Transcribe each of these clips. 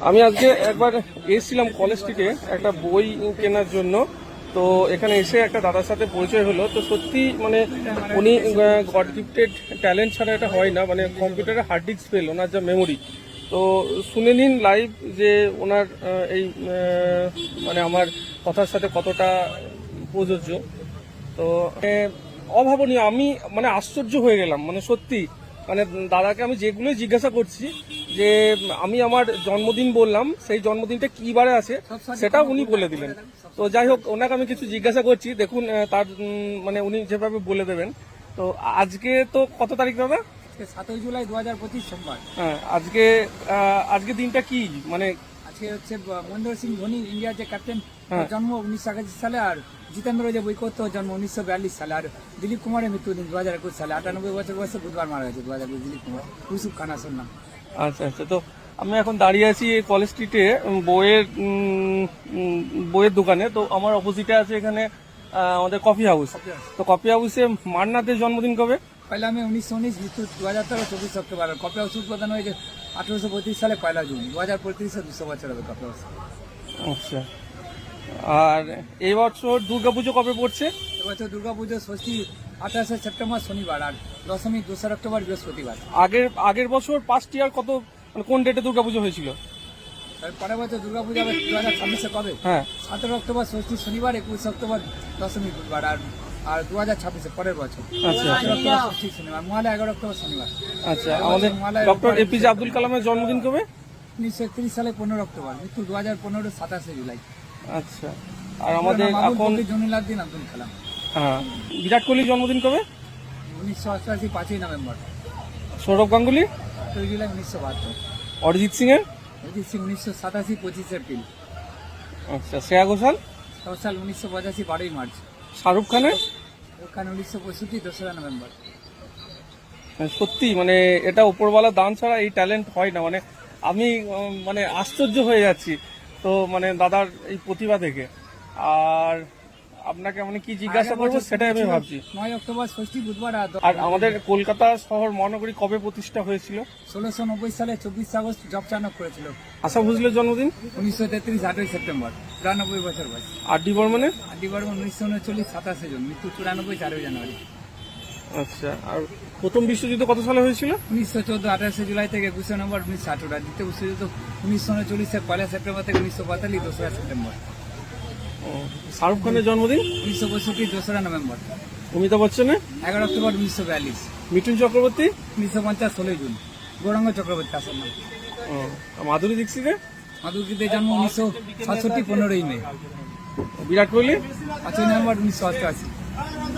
আমি আজকে একবার এসেছিলাম কলেজ স্ট্রিটে একটা বই কেনার জন্য। তো এখানে এসে একটা দাদার সাথে পরিচয় হলো। তো সত্যি মানে উনি গড গিফটেড ট্যালেন্ট ছাড়া এটা হয় না, মানে কম্পিউটারে হার্ড ডিস্ক ফেল, ওনার যা মেমোরি। তো শুনে নিন লাইভ যে ওনার এই মানে আমার কথার সাথে কতটা প্রযোজ্য। তো অভাবনীয়, আমি মানে আশ্চর্য হয়ে গেলাম, মানে সত্যি। মানে দাদাকে আমি যেগুলোই জিজ্ঞাসা করছি যে আমি আমার জন্মদিন বললাম, সেই জন্মদিনটা কি বারে আছে সেটা উনি বলে দিলেন। তো যাই হোক, ওনাকে আমি কিছু জিজ্ঞাসা করছি, দেখুন তার মানে উনি যেভাবে বলে দেবেন। তো আজকে তো কত তারিখ দাদা? 7 জুলাই 2025 সোমবার। হ্যাঁ, আজকে দিনটা কি মানে? আজকে হচ্ছে মহেন্দ্র সিং ধোনি, ইন্ডিয়ার যে ক্যাপ্টেন, হ্যাঁ। জন্ম 1981 সালে, আর জিতেন্দ্র যে বৈকত্য জন্ম 1942 সালে, আর দিলীপ কুমারের মৃত্যুদিন 2021 সালে। 98 বছর বয়সে বুধবার মারা গেছে 2020 দিলীপ কুমার। ইউসুফ খান শুনলাম। আচ্ছা আচ্ছা। তো আমি এখন দাঁড়িয়ে আছি কলেজ স্ট্রিটে বইয়ের দোকানে। তো আমার অপোজিটে আছে এখানে আমাদের কফি হাউস। তো কফি হাউসে মান্নাতের জন্মদিন কবে? পয়লা মে 1919, মৃত্যু 2013 24 অক্টোবর। কপি হাউস উদ্বোধন হয়েছে 1835 সালে 1 জুন। 2035 200 বছর হবে কপি হাউস। আচ্ছা। আর এই বছর দুর্গাপুজো কবে পড়ছে? এবছর দুর্গাপুজো ষষ্ঠী 28 সেপ্টেম্বর শনিবার, আর দশমী 2 অক্টোবর বৃহস্পতিবার। আগের বছর পাস্ট ইয়ার কত, মানে কোন ডেটে দুর্গাপুজো হয়েছিল? পরের বছর দুর্গাপূজা হবে 2026-এ কবে? হ্যাঁ, 17 অক্টোবর ষষ্ঠী শনিবার, 21 অক্টোবর দশমী বুধবার, আর 2026-এ পরের বছর। আচ্ছা 17 অক্টোবর ষষ্ঠী শনিবার, মহালয়া 11 অক্টোবর শনিবার। আচ্ছা। আমাদের ডক্টর এপিজে আব্দুল কালামের জন্মদিন কবে? 1931 সালে 15 অক্টোবর, মৃত্যু 2015 27 জুলাই। আচ্ছা। আর আমাদের এখন জনিলাদ্দিন আব্দুল কালাম। হ্যাঁ, বিরাট কোহলির জন্মদিন কবে? 1988 5 নভেম্বর। সৌরভ গাঙ্গুলি? 8 জুলাই 1972। অরিজিৎ সিং এর? অরিজিৎ সিং 1987 25 এপ্রিল। আচ্ছা। শ্রেয়া ঘোষাল? 1985 12 মার্চ। শাহরুখ খানের? ওখানে 1965 2 নভেম্বর। সত্যি মানে এটা উপরওয়ালা দান ছাড়া এই ট্যালেন্ট হয় না। মানে আমি মানে আশ্চর্য হয়ে যাচ্ছি তো মানে দাদার এই প্রতিভা দেখে। আর আপনাকে মানে কি জিজ্ঞাসা করবো সেটাই আমি ভাবছি। 9 অক্টোবর ষষ্ঠী বুধবার। আর আমাদের কলকাতা শহর মহানগরী কবে প্রতিষ্ঠা হয়েছিল? 1690 সালে 24 আগস্ট জব চানক করেছিল। আশা ভোসলের জন্মদিন? 1933 8 সেপ্টেম্বর, 93 বছর বয়স। আর ডি বর্মনের? আদি বর্মন 1939 27 জুন, মৃত্যু 94 4 জানুয়ারি। আচ্ছা। আর প্রথম বিশ্বযুদ্ধ কত সালে হয়েছিল? 1914 28 জুলাই থেকে 21 নভেম্বর 1918। দ্বিতীয় বিশ্বযুদ্ধ 1939 1 সেপ্টেম্বর থেকে 1942 2 সেপ্টেম্বর। শাহরুখ খানের জন্মদিন? 1962 2 নভেম্বর। অমিতাভ বচ্চনের? 11 অক্টোবর 1942। মিঠুন চক্রবর্তী? 1950 16 জুন, গৌরাঙ্গ চক্রবর্তী আসল নাম। মাধুরী দীক্ষিতের? মাধুরীদের জন্ম 1967 15 মে। বিরাট কোহলি? 5 নভেম্বর 1988।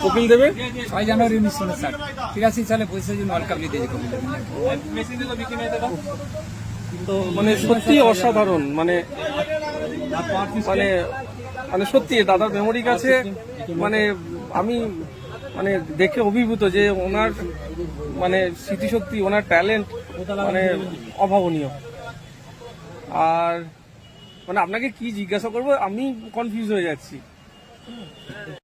কপিল দেবের? 6 জানুয়ারি 1959। 83 সালে 25 জুন ওয়ার্ল্ড কাপ জিতেছে কপিল দেব। তো মানে সত্যি অসাধারণ, মানে মানে মানে সত্যি দাদার মেমোরি কাছে মানে আমি মানে দেখে অভিভূত যে ওনার মানে স্মৃতিশক্তি, ওনার ট্যালেন্ট মানে অভাবনীয়। আর মানে আপনাকে কি জিজ্ঞাসা করবো, আমি কনফিউজ হয়ে যাচ্ছি।